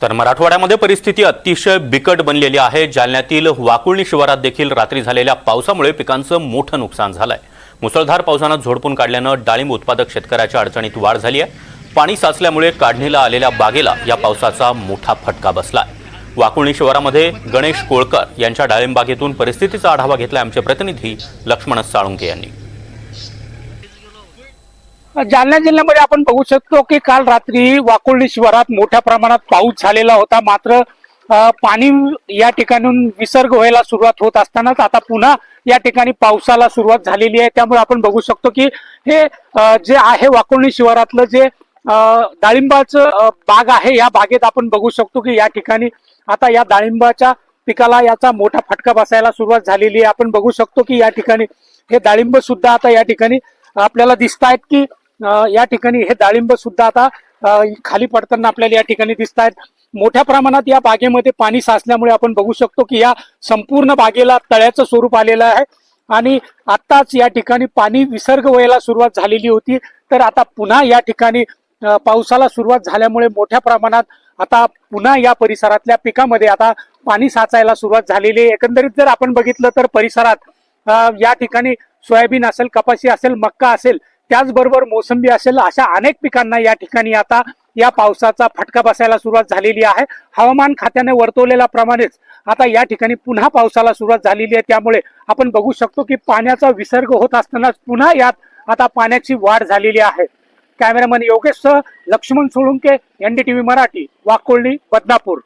तर मराठवाड्यामध्ये परिस्थिती अतिशय बिकट बनलेली आहे। जालन्यातील वाकुळणी शिवारात देखील रात्री झालेल्या पावसामुळे पिकांचं मोठं नुकसान झालंय। मुसळधार पावसानं झोडपून काढल्यानं डाळिंब उत्पादक शेतकऱ्याच्या अडचणीत वाढ झाली आहे। पाणी साचल्यामुळे काढणीला आलेल्या बागेला या पावसाचा मोठा फटका बसलाय। वाकुळणी शिवारामध्ये गणेश कोळकर यांच्या डाळिंब बागेतून परिस्थितीचा आढावा घेतला आमचे प्रतिनिधी लक्ष्मण साळुंके यांनी। जालना जिल्ह्यामध्ये आपण बघू शकतो की काल रात्री वाकुळणी शिवारात मोठ्या प्रमाणात पाऊस झालेला होता। मात्र पाणी या ठिकाणून विसर्ग व्हायला सुरुवात होत असतानाच आता पुन्हा या ठिकाणी पावसाला सुरुवात झालेली आहे। त्यामुळे आपण बघू शकतो की हे जे आहे वाकुळणी शिवारातलं जे डाळिंबाचं बाग आहे, या बागेत आपण बघू शकतो की या ठिकाणी आता या डाळिंबाच्या पिकाला याचा मोठा फटका बसायला सुरुवात झालेली आहे। आपण बघू शकतो की या ठिकाणी हे डाळिंब सुद्धा आता या ठिकाणी आपल्याला दिसत आहेत की या ठिकाणी हे डाळिंब सुद्धा आता खाली पडताना आपल्याला या ठिकाणी दिसत आहेत। मोठ्या प्रमाणात या बागेमध्ये पाणी साचल्यामुळे आपण बघू शकतो की या संपूर्ण बागेला तळ्याचं स्वरूप आलेलं आहे आणि आताच या ठिकाणी पाणी विसर्ग व्हायला सुरुवात झालेली होती। तर आता पुन्हा या ठिकाणी पावसाला सुरुवात झाल्यामुळे मोठ्या प्रमाणात आता पुन्हा या परिसरातल्या पिकामध्ये आता पाणी साचायला सुरुवात झालेली आहे। एकंदरीत जर आपण बघितलं तर परिसरात या ठिकाणी सोयाबीन असेल, कपाशी असेल, मक्का असेल, त्याचबरोबर मोसंबी असेल, अशा अनेक पिकांना या ठिकाणी आता या पावसाचा फटका बसायला सुरुवात झालेली आहे। हवामान खात्याने वर्तवलेल्याप्रमाणेच आता या ठिकाणी पुन्हा पावसाला सुरुवात झालेली आहे। त्यामुळे आपण बघू शकतो की पाण्याचा विसर्ग होत असतानाच पुन्हा यात आता पाण्याची वाढ झालेली आहे। कॅमेरामन योगेश सह लक्ष्मण सोळुंके, NDTV मराठी, वाकुळणी, बदनापूर।